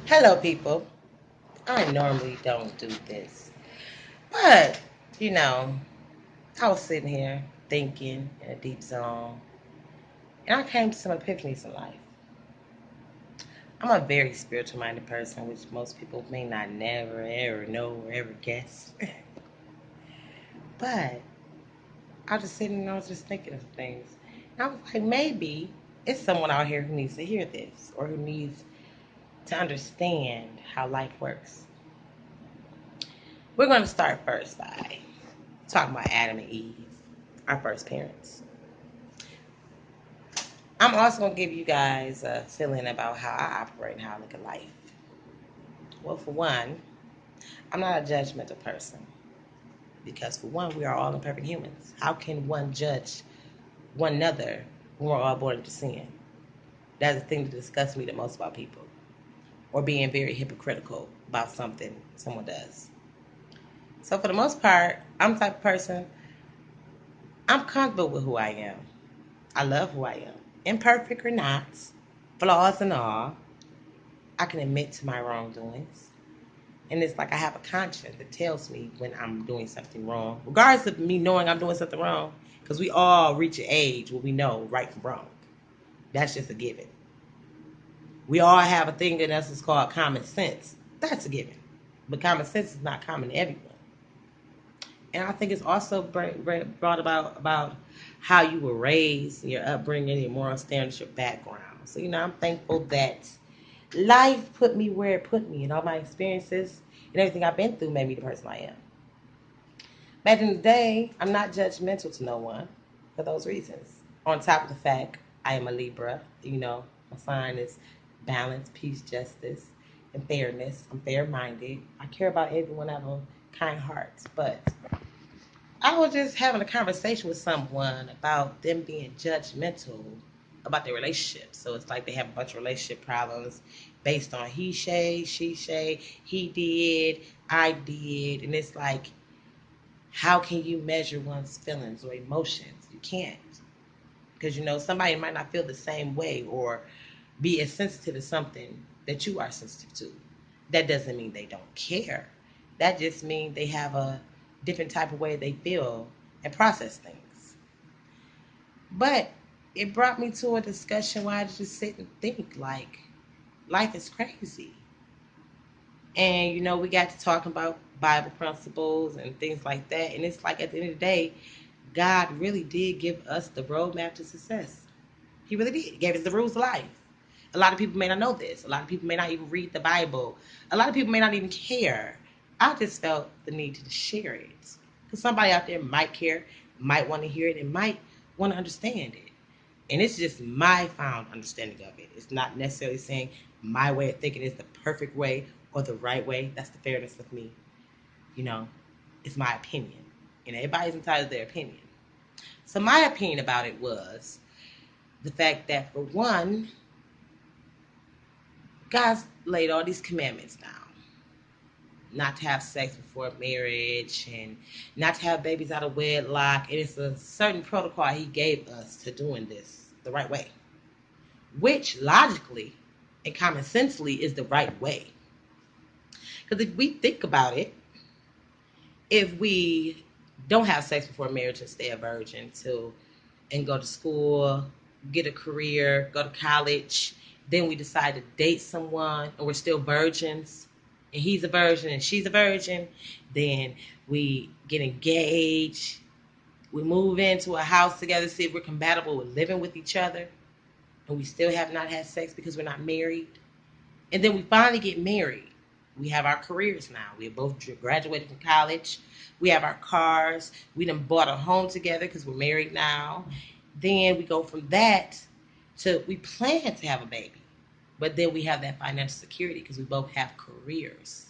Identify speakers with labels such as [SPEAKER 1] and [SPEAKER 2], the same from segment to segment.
[SPEAKER 1] Hello, people. I normally don't do this, but you know, I was sitting here thinking in a deep zone, and I came to some epiphanies in life. I'm a very spiritual minded person, which most people may not never, ever know or ever guess. But I was just sitting and I was just thinking of things. And I was like, maybe it's someone out here who needs to hear this or who needs to understand how life works. We're going to start first by talking about Adam and Eve, our first parents. I'm also going to give you guys a feeling about how I operate and how I look at life. Well, for one, I'm not a judgmental person because, for one, we are all imperfect humans. How can one judge one another when we're all born into sin? That's the thing that disgusts me the most about people, or being very hypocritical about something someone does. So, for the most part, I'm the type of person, I'm comfortable with who I am. I love who I am. Imperfect or not, flaws and all, I can admit to my wrongdoings. And it's like I have a conscience that tells me when I'm doing something wrong, regardless of me knowing I'm doing something wrong, because we all reach an age where we know right from wrong. That's just a given. We all have a thing in us that's called common sense. That's a given. But common sense is not common to everyone. And I think it's also brought about how you were raised, your upbringing, your moral standards, your background. So, I'm thankful that life put me where it put me, and all my experiences and everything I've been through made me the person I am. Back in the day, I'm not judgmental to no one for those reasons. On top of the fact, I am a Libra. My sign is balance, peace, justice, and fairness. I'm fair minded. I care about everyone. I have a kind heart. But I was just having a conversation with someone about them being judgmental about their relationship. So it's like they have a bunch of relationship problems based on he say, she say, he did, I did. And it's like, how can you measure one's feelings or emotions? You can't. Because, somebody might not feel the same way or be as sensitive as something that you are sensitive to. That doesn't mean they don't care. That just means they have a different type of way they feel and process things. But it brought me to a discussion where I just sit and think like life is crazy. And we got to talking about Bible principles and things like that. And it's like at the end of the day, God really did give us the roadmap to success. He really did. He gave us the rules of life. A lot of people may not know this. A lot of people may not even read the Bible. A lot of people may not even care. I just felt the need to share it. Because somebody out there might care, might want to hear it, and might want to understand it. And it's just my found understanding of it. It's not necessarily saying my way of thinking is the perfect way or the right way. That's the fairness of me. You know, it's my opinion. And everybody's entitled to their opinion. So my opinion about it was the fact that, for one, God's laid all these commandments down. Not to have sex before marriage and not to have babies out of wedlock. And it's a certain protocol he gave us to doing this the right way, which logically and common sensely is the right way. Because if we think about it, if we don't have sex before marriage and stay a virgin and go to school, get a career, go to college, then we decide to date someone and we're still virgins, and he's a virgin and she's a virgin, then we get engaged, we move into a house together, see if we're compatible with living with each other, and we still have not had sex because we're not married. And then we finally get married. We have our careers now. We have both graduated from college. We have our cars. We done bought a home together because we're married now. Then we go from that to we plan to have a baby. But then we have that financial security because we both have careers.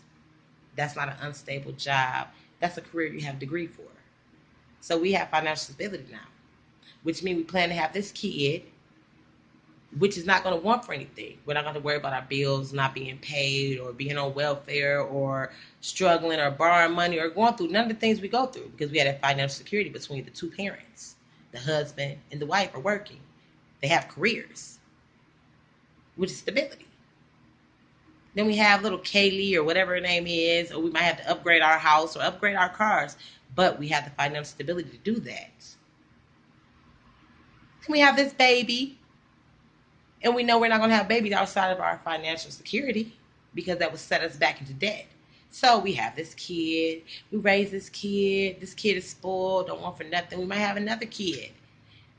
[SPEAKER 1] That's not an unstable job. That's a career you have a degree for. So we have financial stability now, which means we plan to have this kid, which is not going to want for anything. We're not going to worry about our bills not being paid or being on welfare or struggling or borrowing money or going through none of the things we go through because we had that financial security between the two parents. The husband and the wife are working. They have careers, which is stability. Then we have little Kaylee or whatever her name is, or we might have to upgrade our house or upgrade our cars, but we have the financial stability to do that. Then we have this baby, and we know we're not going to have babies outside of our financial security because that would set us back into debt. So we have this kid, we raise this kid is spoiled, don't want for nothing. We might have another kid,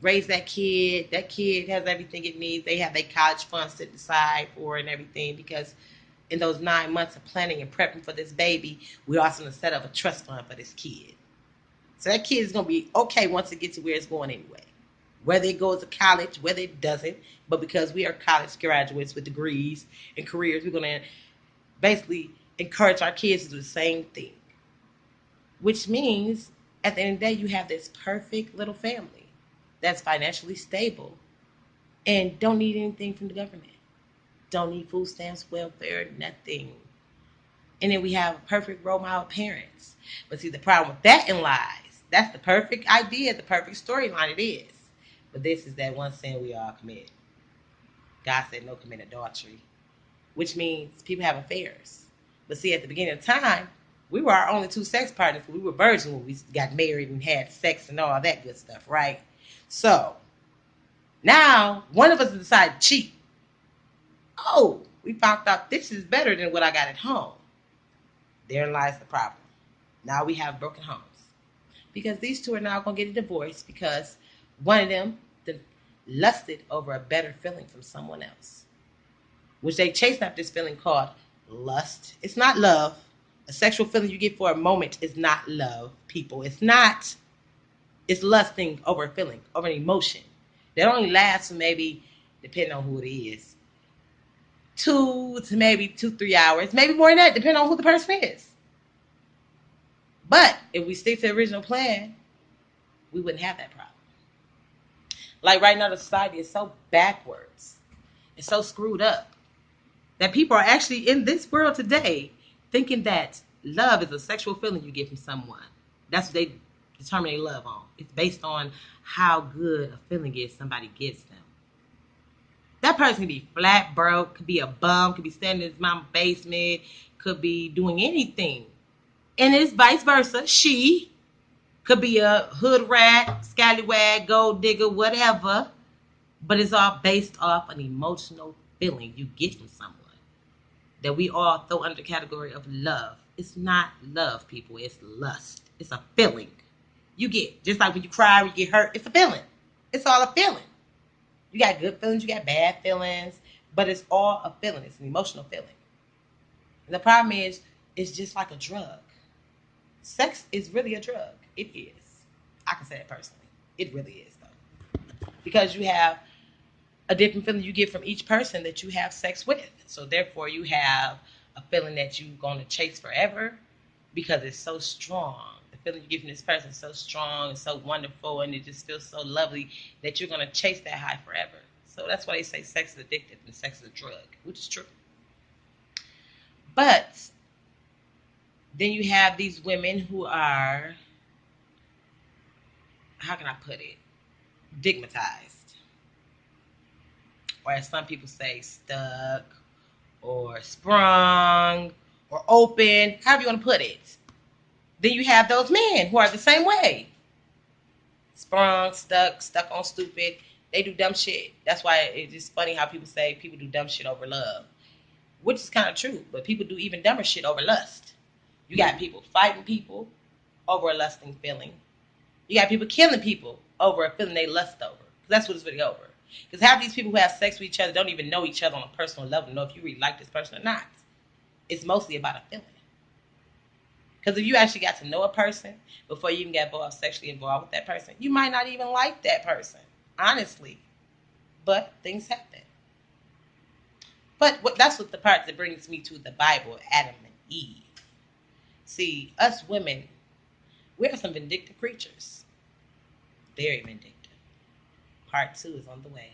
[SPEAKER 1] raise that kid has everything it needs. They have their college funds set aside for it and everything, because in those 9 months of planning and prepping for this baby, we're also going to set up a trust fund for this kid. So that kid is going to be okay once it gets to where it's going anyway. Whether it goes to college, whether it doesn't, but because we are college graduates with degrees and careers, we're going to basically encourage our kids to do the same thing. Which means at the end of the day, you have this perfect little family that's financially stable and don't need anything from the government. Don't need food stamps, welfare, nothing. And then we have perfect role model parents. But see, the problem with that in lies, that's the perfect idea, the perfect storyline it is. But this is that one sin we all commit. God said no commit adultery, which means people have affairs. But see, at the beginning of time, we were our only two sex partners. We were virgins when we got married and had sex and all that good stuff, right? So now one of us decided to cheat. Oh, we found out this is better than what I got at home. Therein lies the problem. Now we have broken homes because these two are now going to get a divorce because one of them lusted over a better feeling from someone else, which they chased after this feeling called lust. It's not love. A sexual feeling you get for a moment is not love, people. It's not. It's lusting over a feeling, over an emotion that only lasts for maybe, depending on who it is, 2 to maybe 2-3 hours, maybe more than that, depending on who the person is. But if we stick to the original plan, we wouldn't have that problem. Like right now, the society is so backwards. It's so screwed up that people are actually in this world today thinking that love is a sexual feeling you get from someone. That's what they determine their love on. It's based on how good a feeling is somebody gives them. That person could be flat broke, could be a bum, could be standing in his mom's basement, could be doing anything. And it's vice versa. She could be a hood rat, scallywag, gold digger, whatever. But it's all based off an emotional feeling you get from someone that we all throw under the category of love. It's not love, people. It's lust. It's a feeling you get. Just like when you cry or you get hurt, it's a feeling. It's all a feeling. You got good feelings, you got bad feelings, but it's all a feeling. It's an emotional feeling. And the problem is, it's just like a drug. Sex is really a drug. It is. I can say it personally. It really is, though. Because you have a different feeling you get from each person that you have sex with. So therefore, you have a feeling that you're going to chase forever because it's so strong. The feeling you get from this person is so strong and so wonderful, and it just feels so lovely that you're going to chase that high forever. So that's why they say sex is addictive and sex is a drug, which is true. But then you have these women who are, how can I put it, stigmatized. Or as some people say, stuck or sprung or open, however you want to put it. Then you have those men who are the same way. Sprung, stuck on stupid. They do dumb shit. That's why it's just funny how people say people do dumb shit over love. Which is kind of true, but people do even dumber shit over lust. You got people fighting people over a lusting feeling. You got people killing people over a feeling they lust over. That's what it's really over. Because half these people who have sex with each other don't even know each other on a personal level to know if you really like this person or not. It's mostly about a feeling. Because if you actually got to know a person before you even got sexually involved with that person, you might not even like that person, honestly. But things happen. But that's what the part that brings me to the Bible, Adam and Eve. See, us women, we're some vindictive creatures. Very vindictive. Part 2 is on the way.